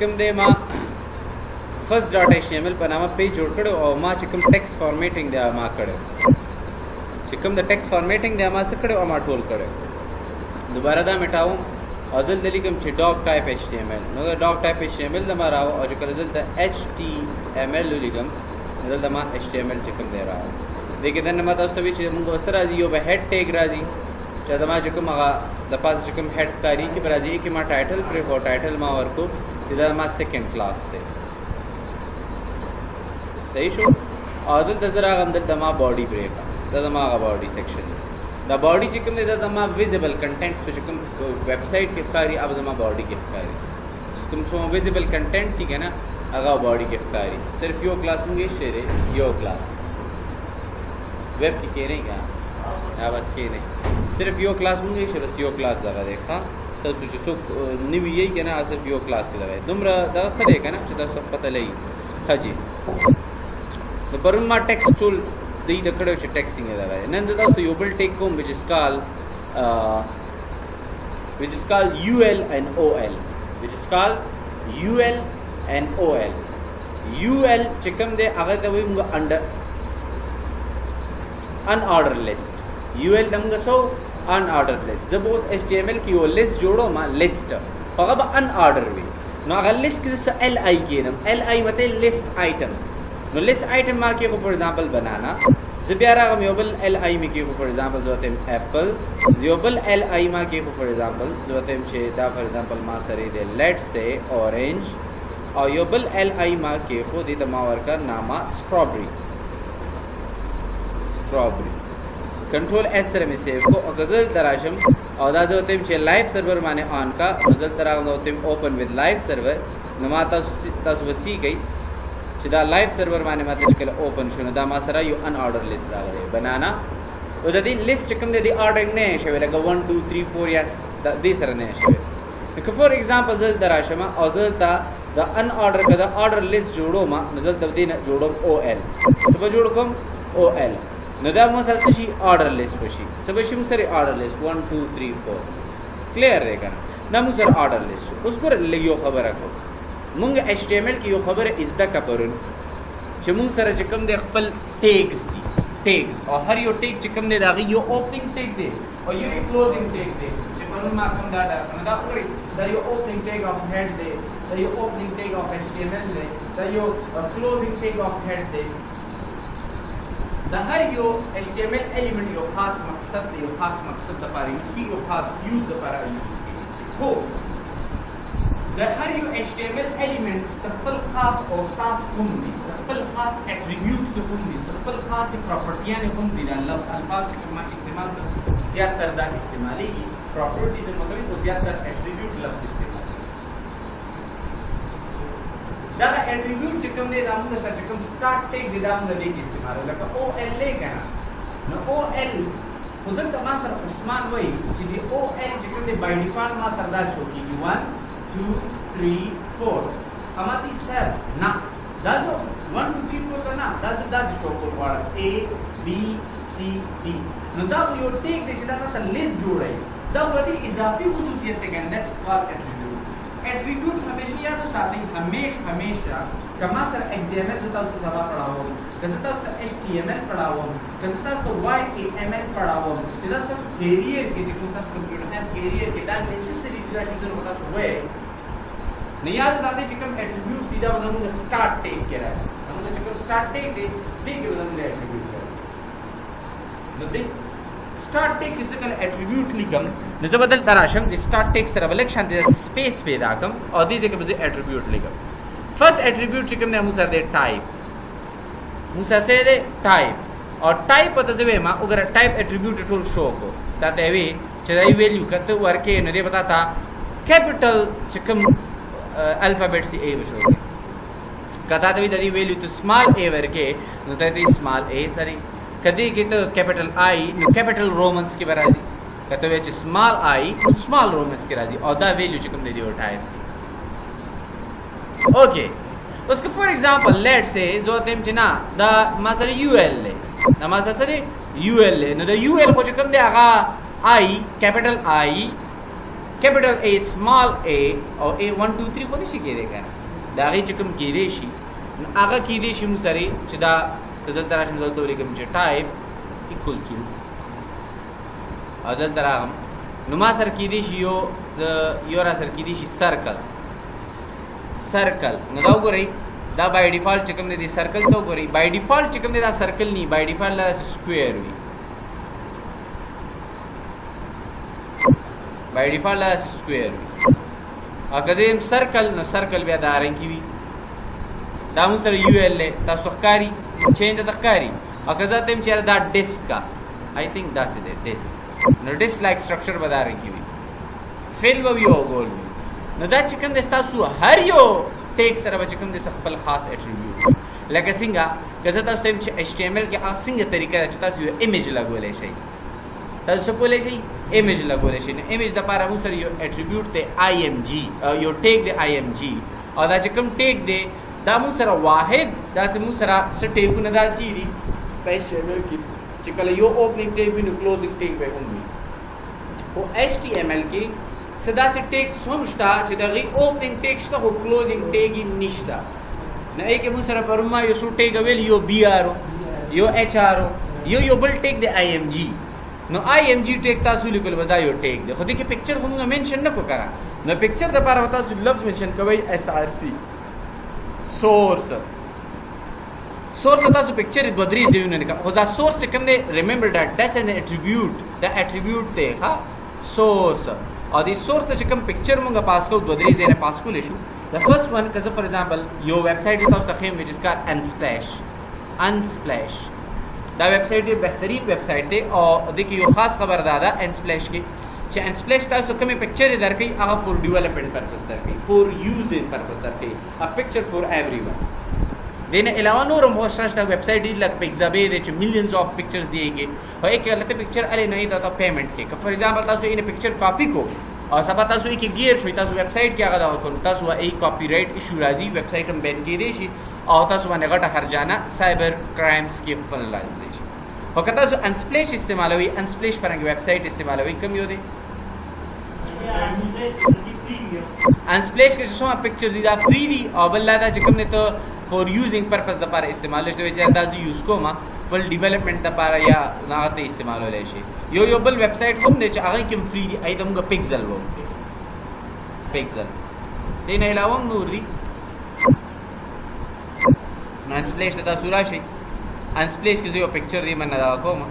चिकम दे मां first dot HTML पर नामा पेज जोड़ कड़ो और मां चिकम टेक्स्ट फॉर्मेटिंग दे मां कड़ो चिकम द टेक्स्ट फॉर्मेटिंग दे मां से कड़ो और मां टोल कड़ो दोबारा दा मिटाऊं और जल्द लिखम छि डॉक टाइप HTML नो डॉक टाइप HTML द मारा और जो कर जल्द HTML लिखम जल्द मां HTML चिकम दे रहा देखिए दन मां दोस्तों भी मुंगो सराजी यो हेड टैग राजी चदमा चिकम मगा द पास चिकम हेड कारी की बराजी की मां टाइटल प्रे हो टाइटल मां और को इधर मां सेकंड क्लास थे सही शो और दल जरा हम दल दमा बॉडी ब्रेक दमा बॉडी सेक्शन द बॉडी चिकम दे दमा विजिबल कंटेंट्स पे चिकम वेबसाइट के कारी अब दमा बॉडी के कारी तुम सो विजिबल कंटेंट ठीक है ना अगा बॉडी के कारी सिर्फ यो क्लास मुंगे शेरे यो क्लास वेब की कह रहे क्या बस के नहीं सिर्फ यो क्लास मुंगे शेरे यो क्लास लगा देखा तो सोच सो निव यही के ना सिर्फ यो क्लास के लगा तुमरा दा खरे का ना चदा सब पता लई हाजी तो परुन मा टेक्स्ट टूल दी दकड़ो छ टेक्स्टिंग लगा है नंद दा तो you will take home which is called UL and OL which is called UL and OL UL चिकम दे अगर दे मुंगा अंडर अनऑर्डर लिस्ट UL दमगा सो अनऑर्डर लिस्ट जब उस HTML की वो लिस्ट जोड़ो मा लिस्ट पगब अनऑर्डर वे नो अगर लिस्ट किस LI के नम LI मते लिस्ट आइटम्स नो लिस्ट आइटम मा के फॉर एग्जांपल बनाना ज़बियारा हम योबल LI में के फॉर एग्जांपल जो थे एप्पल योबल LI मा के फॉर एग्जांपल जो थे छे दा फॉर एग्जांपल मा सरे दे लेट्स से ऑरेंज और योबल LI मा के फो दी तमावर का नामा स्ट्रॉबेरी कंट्रोल S सर में सेव को और गजल दराशम और दा जो तेम छे लाइव सर्वर माने ऑन का गजल दरा जो तेम ओपन विद लाइव सर्वर नमाता तस वसी गई चिदा लाइव सर्वर माने मतलब चकल ओपन शुनो दा मासरा यू अनऑर्डर लिस्ट लागे बनाना और दी लिस्ट चिकम दे दी ऑर्डरिंग ने शे लगा 1 2 3 4 यस दी सर ने शे फॉर एग्जांपल जल दराशमा और जल ता द अनऑर्डर का द ऑर्डर लिस्ट जोड़ो मा नजल तबदी न जोड़ो OL सब जोड़कम OL नदा मसर सशी ऑर्डर लिस्ट पशी सब शिम सर ऑर्डर लिस्ट 1 2 3 4 क्लियर रहेगा ना मुसर ऑर्डर लिस्ट उसको लियो खबर रखो मुंग HTML की यो खबर इज द कपरुन चमुंग सर चिकम दे खपल टैग्स दी टैग्स और हर यो टैग चिकम दे दागी यो ओपनिंग टैग दे और यो क्लोजिंग टैग दे चिकम मा कम दा दा पूरी दा यो opening tag of head they दा यो ओपनिंग टैग ऑफ HTML दे दा यो closing tag of head they दा हर यो HTML एलिमेंट यो खास मकसद द पारी उसकी यो खास यूज द पारा यूज की हो that हर यो HTML एलिमेंट सफल खास और साफ होंगी सफल खास एट्रीब्यूट्स होंगी सफल खास प्रॉपर्टियां होंगी लफ्ज अल्फाज के मा इस्तेमाल कर ज्यादातर दा इस्तेमाली प्रॉपर्टीज मतलब तो ज्यादातर एट्रीब्यूट लफ्ज इस्तेमाल दा एट्रीब्यूट जिकम दे दाम का सर जिकम स्टार्ट टैग दे दाम का देख इस्तेमाल लगा OL ले गया ना OL खुद तमा सर उस्मान वही कि OL जिकम दे बाय डिफॉल्ट मा सरदार शो की 1 2 3 4 हमारी सर ना दाजो 1 2 3 4 ना दाजो शोको वाला A B C D नो दा यो टेक दे चिदा का लिस्ट जोड़ है दा वती इजाफी खुसूसियत के दैट्स कॉल्ड एट्रीब्यूट हमेशा याद हो साथी हमेशा कमा सर XML जो तो सभा पढ़ा हो कसता तो HTML पढ़ा हो कसता तो YAML पढ़ा हो इधर सब कैरियर के जो सब कंप्यूटर साइंस कैरियर के दा नेसेसरी दिया चीजों होता सो है नहीं याद साथी चिकन एट्रीब्यूट दिया मतलब स्टार्ट टैग के रहा है हम तो चिकन स्टार्ट टैग दे के मतलब एट्रीब्यूट है तो देख स्टार्ट टैग फिजिकल एट्रीब्यूट लिखम नसे बदल तराशम स्टार्ट टैग सर बलक शांति स्पेस पे दाकम और दीजे के बजे एट्रीब्यूट लिखम फर्स्ट एट्रीब्यूट चिकम ने मुसा दे टाइप मुसा से दे टाइप और टाइप पता से मा अगर टाइप एट्रीब्यूट टूल शो को ताते वे चराई वैल्यू करते वर्के न दे बताता कैपिटल चिकम अल्फाबेट सी ए बशो कथा तभी ददी वैल्यू तो स्मॉल ए वर्के न तदी स्मॉल ए सरी कदी के तो कैपिटल आई कैपिटल रोमन्स की बराजी कहते हुए स्मॉल आई स्मॉल रोमन्स की राजी और द वैल्यू चिकम दे दी उठाए ओके उसके फॉर एग्जांपल लेट से जो तेम चिना द मासरे UL ले द मासरे UL ले नो द UL को चिकम दे आगा I capital I capital A small a او a 1 2 3 خو نشي کېدی کنه دا غي چې کوم کېدی شي هغه کېدی شي موږ سره چې دا تدل تراشم دلته ولیکم چې ټایپ equal to اذن تراهم نو ما سره کېدی شي یو را سره کېدی شي سرکل نو دا وګورئ دا بای ډیفالت چې کوم دی سرکل ته وګورئ بای ډیفالت چې کوم دی دا سرکل نی بای ډیفالت دا سکوير وي بای ډیفالت دا سکوير وي اګه زم سرکل نو سرکل بیا دا رنګ وي دا مو سره یو ال تاسو ښکاری چینج د ښکاری اګه ذاتم چې دا ډیسک کا آی تھنک دا څه دی ډیسک نو ډیسک لایک سټرکچر بدا رنګ وي فیل و یو ګول نو دا چې کوم د تاسو هر یو ټیک سره به کوم د خپل خاص اټریبیوټ لکه څنګه که تاسو ته چې HTML کې څنګه طریقه چې تاسو یو ایمیج لګولې شي تاسو کولای شئ ایمیج لګولې شي نو ایمیج د لپاره مو سره یو اټریبیوټ ته IMG یو ټیک دی IMG او دا چې کوم ټیک دی دا مو سره واحد دا مو سره څه ټیکونه دا سي دي په HTML کې چې کله یو اوپننګ ټیک وي نو کلوزینګ ټیک به هم وي او HTML کې صدا سے ټیک سمشتا چې دغه اوپننګ ټیک شته او کلوزینګ ټیک نشته نه ای کې مو سره پرما یو سو ټیک ویل یو BR یو HR یو بل ټیک دی IMG نو IMG ټیک تاسو لیکل ودا یو ټیک دی خو دې کې پکچر موږ منشن نه کو کرا نو پکچر د لپاره تاسو لفظ منشن کوي SRC سورس تاسو پکچر د بدري زیونه نه خو دا سورس کوم دی ریممبر دا داس ان اټریبیوټ دا اټریبیوټ ته ها سورس او د سورس ته کوم پکچر مونږه پاس کو دوه درې ځای پاس کولې شو د فرست ون کزه فار ایگزامپل یو ویب سایټ تاسو ته خیم وچ اس کا Unsplash دا ویب سایټ دی بهترین ویب سایټ دی او د کی یو خاص خبر دادا Unsplash کې چې Unsplash تاسو کوم پکچر درکې هغه فور ډیولپمنٹ پرپس درکې فور یوزینګ پرپس درکې ا پکچر فور ایوریون دین علاوه نور هم شته ویب سایټ دی لک پکزابې د چې ملیونز اف پکچرز دیږي او یک غلطه پکچر الی نه دا پیمنٹ کې فار ایگزامپل تاسو یې پکچر کاپی کو او سبا تاسو یې کې گیر شوي تاسو ویب سایټ کې هغه دا کوم تاسو یې کاپی رائټ ایشو راځي ویب سایټ هم بین کېدی شي او تاسو باندې غټه خرجانه سایبر کرایمز کې خپل لازم شي او که تاسو Unsplash استعمالوي Unsplash پرنګ ویب سایټ استعمالوي کوم یو دی Unsplash کې څو پکچر دي دا فری دي او بل دا چې کوم نه ته فور یوزینګ پرپس د لپاره استعمال شي چې تاسو یوز کوما بل ډیولپمنٹ د لپاره یا ناته استعمالولای شي یو بل ویب سایټ کوم دی چې هغه کوم فری دي ایته موږ پکسل وو پکسل دین علاوه نور دي Unsplash ته تاسو راشي Unsplash کې یو پکچر دی من دا کوم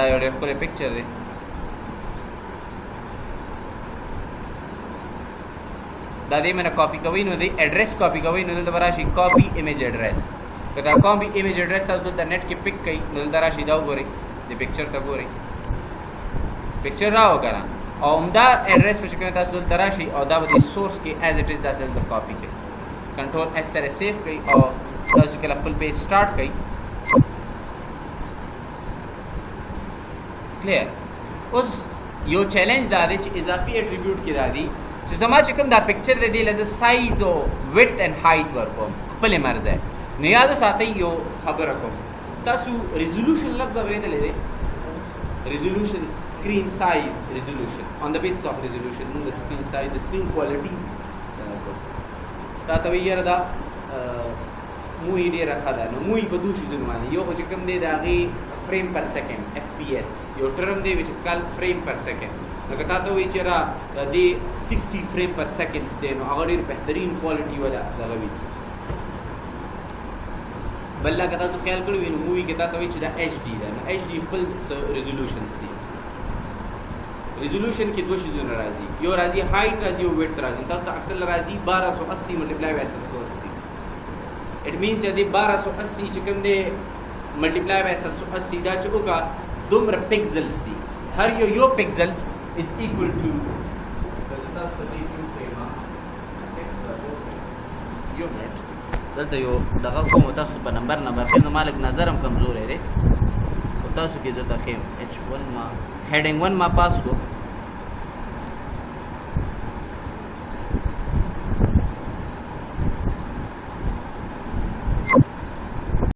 دا یو ډېر ښکلی پکچر دی دا دې منه کاپی کوي نو دی ایډریس کاپی کوي نو دلته راشي کاپی ایمیج ایډریس که دا کاپی ایمیج ایډریس تاسو دلته نیټ کې پک کړئ نو دلته راشي دا وګورئ د پکچر ته ګورئ پکچر راو کنه او همدا ایډریس په شکل تاسو دلته راشي او دا به سورس کې ایز اټ از تاسو دلته کاپی کړئ کنټرول اس سره سیو کړئ او تاسو کله خپل پیج سٹارټ کړئ کلیر اوس یو چیلنج دا دی چې اضافي اټریبیوټ کې را دي چې زما چې کوم دا پکچر دی دی لزه سایز او ویډث اینڈ هایټ ورکوم خپل مرزه نه یاد ساتي یو خبره کوم تاسو ریزولوشن لفظ اوریدلې دی ریزولوشن screen size resolution on the basis of resolution موږ screen size the screen quality دا ته یې دا مو یې ډیره ښه ده نو مو یې په دوه شیزونو باندې یو خو چې کوم دی د هغې فریم پر سیکنډ FPS یو ټرم دی وچ از کال فریم پر سیکنډ لکه تا ته وایي چې را د دې 60 فریم پر سیکنډز دی نو هغه ډېر بهترین کوالټي والا دغه وي بل لکه تاسو خیال کړی وي نو مووي کې تا ته وایي چې دا HD ده نو HD خپل ریزولوشنز دي ریزولوشن کې دوه شیزونه راځي یو راځي هایټ راځي او ویډث راځي تاسو ته اکثر راځي 1280 ملټیپلای بای 780 اٹ مینس چې 1280 چې کوم دی ملټیپلای بای 780 دا چې وکړه دومره پکسلز دي هر یو پکسلز از ایکوال ټو دلته یو دغه کوم تاسو په نمبر خیم نو مالک نظرم کمزور دی او تاسو کې دلته خیم H1 ما هیډینګ 1 ما پاس کو